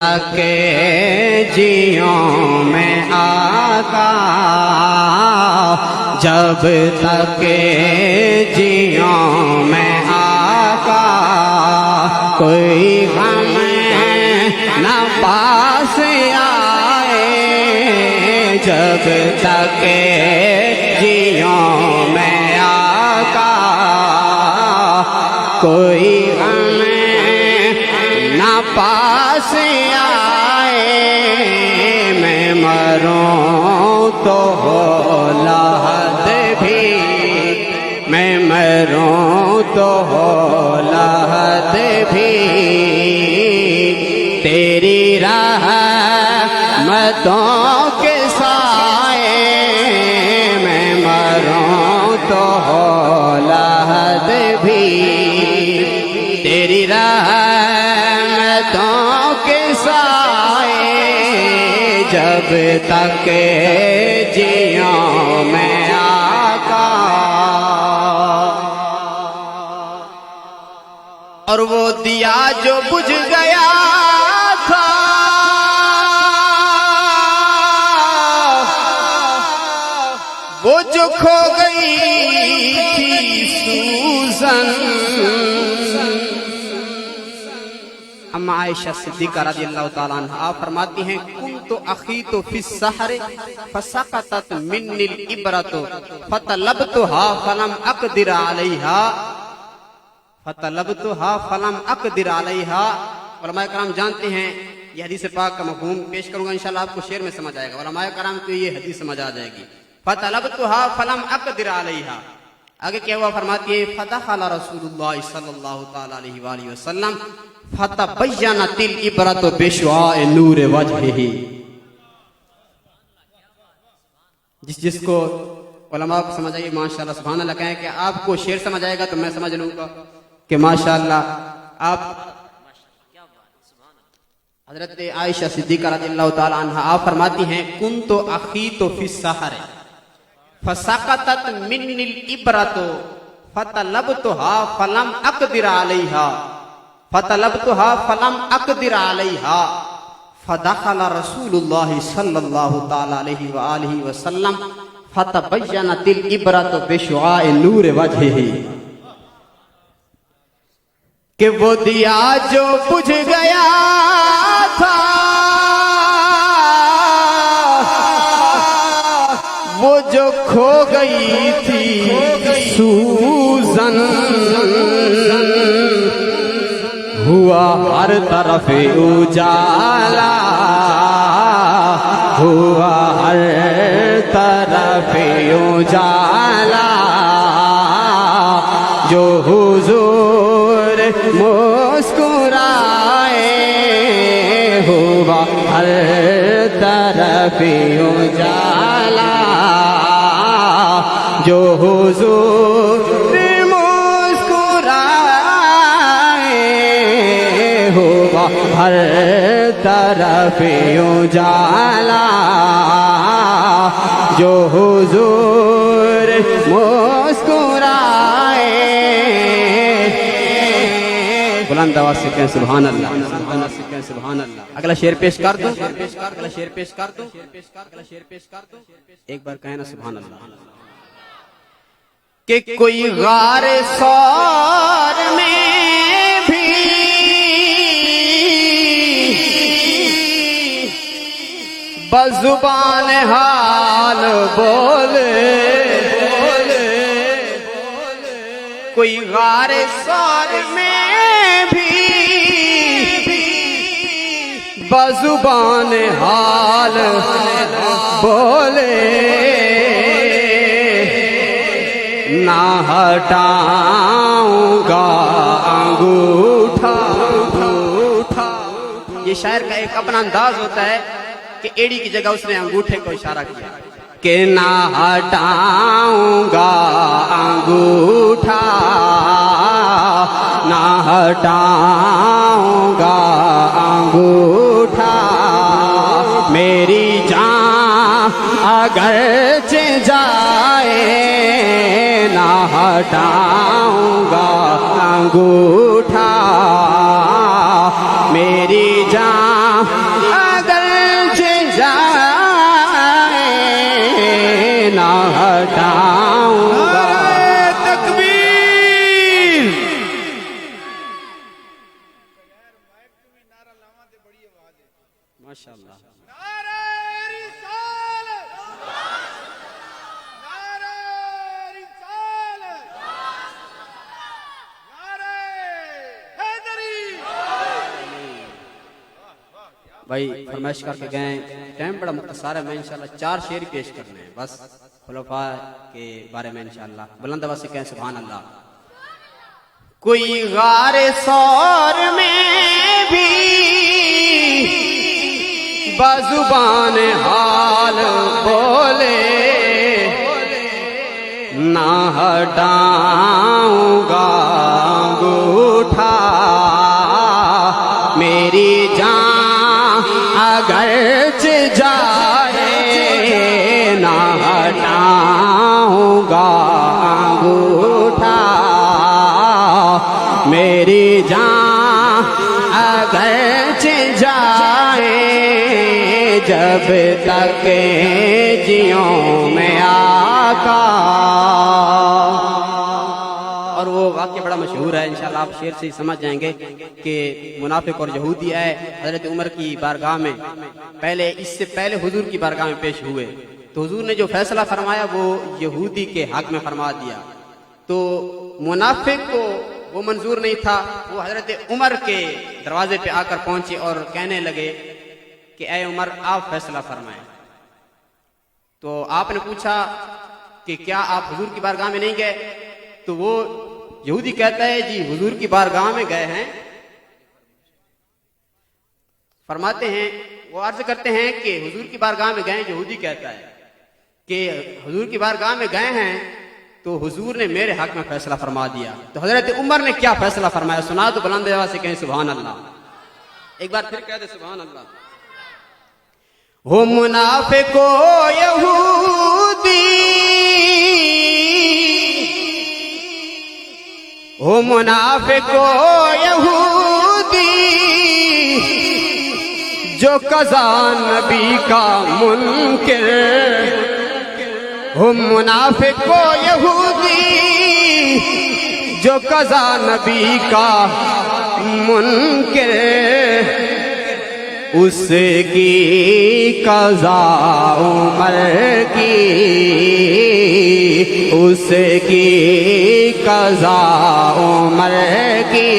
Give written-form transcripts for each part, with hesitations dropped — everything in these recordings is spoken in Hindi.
के जियों में आका, जब तक जियों में आका, कोई गम न पास आए। जब तक जियों में आका, कोई गम न पास आए। मैं मरूं तो हो लहद भी, मैं मरूं तो हो लहद भी, तेरी रहमतों के साए। मैं मरूं तो हो लहद भी, तेरी रहमतों के साए। जब तक जियों में आका, और वो दिया जो बुझ गया था, वो जो खो गई थी सूजन। अम्मा आयशा सिद्दीक़ा रज़ियल्लाहु ताला अन्हा फरमाती हैं, कुन्तु अख़ीतु फ़ी सहर फसक़तत मिन्निल इब्रतु फतलबतुहा फलम अक़दिर अलैहा, फतलबतुहा फलम अक़दिर अलैहा। उलमाए कराम जानते हैं, ये हदीस पाक का मफ़हूम पेश करूंगा, इंशाअल्लाह आपको शेर में समझ आएगा। उलमाए कराम को ये हदीस समझ आ जाएगी। फतलबतुहा फलम अक़दिर अलैहा, आगे क्या हुआ फरमाती है, फदखल रसूलुल्लाह सल्लल्लाहु ताला अलैहि वसल्लम फतबय्यनतिल इब्रतु बिशुआए नूर वजहिही। जिसको उलमा को समझ आइए माशाअल्लाह सुभान अल्लाह कहें कि आपको शेर समझ आएगा तो मैं समझ लूंगा कि माशाअल्लाह आप। हजरत आयशा सिद्दीक़ा रज़ियल्लाहु ताला अन्हा आप फरमाती हैं, कुन्तु अख़ीतु फ़ी सहर फसक़तत मिन्निल इब्रतु फतलबतुहा फलम अक़दिर अलैहा, फतलबतुहा फलम अक़दिर अलैहा। फदखल रसूलुल्लाह सल्लल्लाहु ताला अलैहि वसल्लम फतबय्यनतिल इब्रतु बिशुआए नूर वजहिही। कि वो दिया जो बुझ गया था, वो जो खो गई थी सूजन, हुआ हर तरफ उजाला, हुआ हर तरफ उजाला। जो हुजूर मुस्कुराए, हुआ हर तरफ उजाला। जो हुजूर हुआ हर तरफ उजाला। जो हुजूर मुस्कुराए। बुलंद आवाज से कहें सुभान अल्लाह, सुभान अल्लाह। अगला शेर पेश कर दो, अगला शेर पेश कर दो, अगला शेर पेश कर दो। एक बार कहना सुभान अल्लाह। कि कोई गारे सौर में भी बज़ुबान हाल बोले, कोई गारे सौर में भी बज़ुबान हाल बोले। ना हटाऊंगा अंगूठा। ये शायर का एक अपना अंदाज होता है कि एड़ी की जगह उसने अंगूठे को इशारा किया कि ना हटाऊंगा अंगूठा, ना हटाऊंगा अंगूठा। मेरी जान अगरचे जाए, ना हटाऊंगा अंगूठा। मेरी जान माशाअल्लाह। भाई फरमाइश करके गए, टाइम बड़ा मुख्तसार है, मैं इंशाल्लाह 4 शेर पेश करने हैं बस खुलफा के बारे में इंशाल्लाह। बुलंद आवाज से कहें सुभान अल्लाह। कोई गारे सौर में भी बाजुबान हाल बोले, ना हटाऊंगा अंगूठा मेरी जान अगरच जाए, ना हटाऊंगा अंगूठा मेरी जान अगरच जाए, जब तक जियो में आका। और वो वाक्य बड़ा मशहूर है, इंशाल्लाह आप शेर से ही समझ जाएंगे कि मुनाफिक और यहूदी आए हजरत उमर की बारगाह में, इससे पहले हुजूर की बारगाह में पेश हुए, तो हुजूर ने जो फैसला फरमाया वो यहूदी के हक में फरमा दिया। तो मुनाफिक को वो मंजूर नहीं था, वो हजरत उमर के दरवाजे पे आकर पहुंचे और कहने लगे कि ऐ उमर आप फैसला फरमाएं। तो आपने पूछा कि क्या आप हुजूर की बारगाह में नहीं गए? तो वो यहूदी कहता है जी हुजूर की बारगाह में गए हैं। फरमाते हैं, वो अर्ज करते हैं कि हुजूर की बारगाह में गए। यहूदी कहता है कि हुजूर की बारगाह में गए हैं तो हुजूर ने मेरे हक में फैसला फरमा दिया। तो हजरत उमर ने क्या फैसला फरमाया सुना तो बुलंद आवाज से कहें सुभान अल्लाह। एक बार फिर कह दे सुभान अल्लाह। हो मुनाफिको यहूदी, हो मुनाफिको यहूदी, जो कज़ा नबी का मुनकिर, हो मुनाफिको यहूदी, जो कज़ा नबी का मुनकिर, उसकी कज़ा उमर की, उसकी कज़ा उमर की,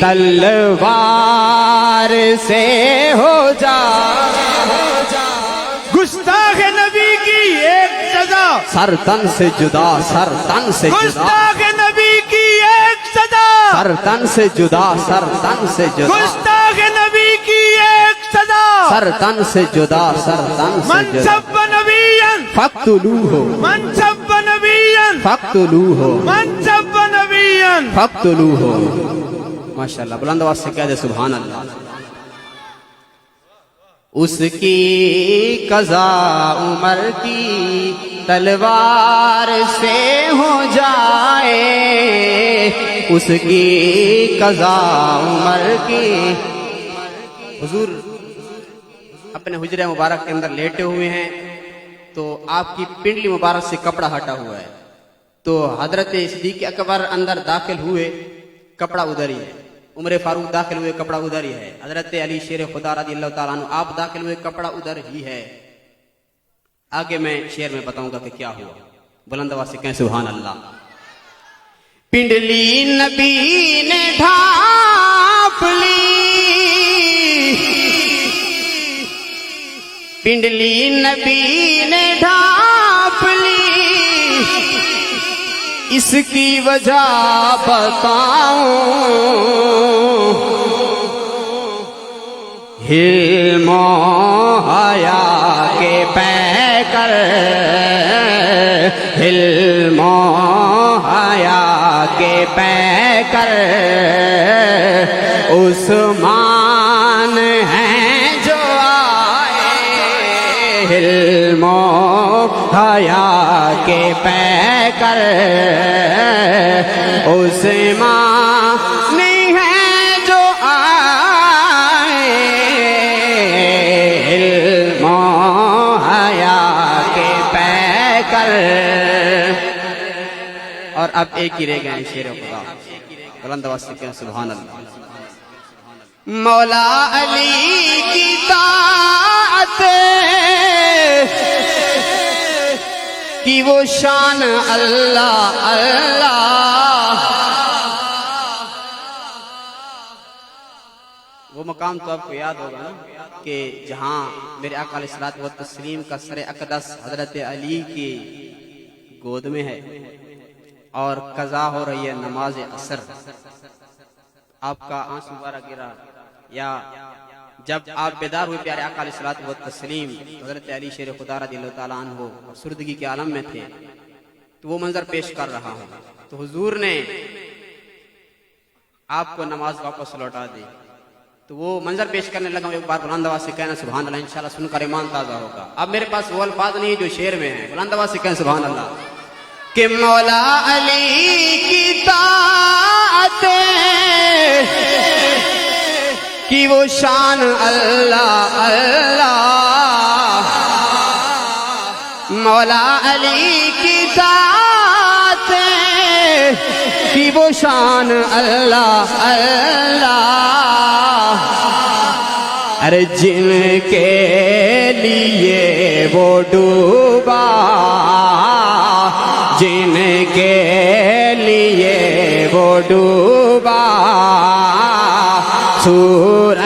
तलवार से हो जा। गुस्ताख नबी की एक सजा, सर तन से जुदा, सर तन से जुदा। गुस्ताख नबी की एक सजा, सर तन से जुदा, सर तन से जुदा। गुस्ताख नबी की एक सजा, सर तन से जुदा, सर तन से जुदा। मनसब नबियन फक्तुलूहु, मनसब नबियन फक्तुलूहु, मनसब नबियन फक्तुलूहु। माशाअल्लाह, बुलंद आवाज से कह दे सुभान अल्लाह। उसकी कज़ा उमर की तलवार से हो जाए, उसकी कज़ा उमर की। हुजूर अपने हुजरे मुबारक के अंदर लेटे हुए हैं, तो आपकी पिंडली मुबारक से कपड़ा हटा हुआ है। तो हजरत सिद्दीक़ अकबर अंदर दाखिल हुए, कपड़ा उधर ही है। उमर फारूक दाखिल हुए, कपड़ा उधर ही है। हजरत अली शेर खुदा रज़ियल्लाहु ताला अन्हु आप दाखिल हुए, कपड़ा उधर ही है। आगे मैं शेर में बताऊंगा कि क्या हुआ। बुलंद आवाज से कहें सुभान अल्लाह। पिंडली नबी ने ढांप ली, पिंडली नबी ने ढांप ली, इसकी वजह बताऊं, हिल्मो हया के पैकर, हिल्मो हया के पैकर, उस्मान हैं जो आए, हिल्मो हया के पैकर, उस्मान हैं जो आए, हिल्मो हया के पैकर। और अब एक ही रह गए शेर खुदा। बुलंद आवाज से कहें सुभान अल्लाह। मौला अली की ताअत कि वो शान अल्लाह अल्लाह। वो मकाम तो आपको याद होगा ना कि जहां मेरे आका अलैहिस्सलात व तस्लीम का सर अक़दस हजरत अली की गोद में है और कज़ा हो रही है नमाज असर, आपका आंसू बारा गिरा, या जब आप बेदार हुए प्यारे आका अलैहिस्सलात व तस्लीम हजरत अली शेर खुदा रज़ियल्लाहु ताला अन्हु सुर्दगी के आलम में थे, तो वो मंजर पेश कर रहा हूं। तो हुजूर ने आपको नमाज वापस लौटा दी, तो वो मंजर पेश करने लगा। एक बार बुलंद आवाज से कहना सुभान अल्लाह, इंशाल्लाह सुनकर ईमान ताज़ा होगा। अब मेरे पास वो अल्फाज नहीं जो शेर में है, बुलंद आवाज से कहना सुभान अल्लाह। कि मौला अली की ताअत कि वो शान अल्लाह अल्लाह। मौला अली की ताअत कि वो शान अल्लाह अल्लाह। अरे जिनके लिए वो डूबा, जिनके लिए वो डूबा, सूरज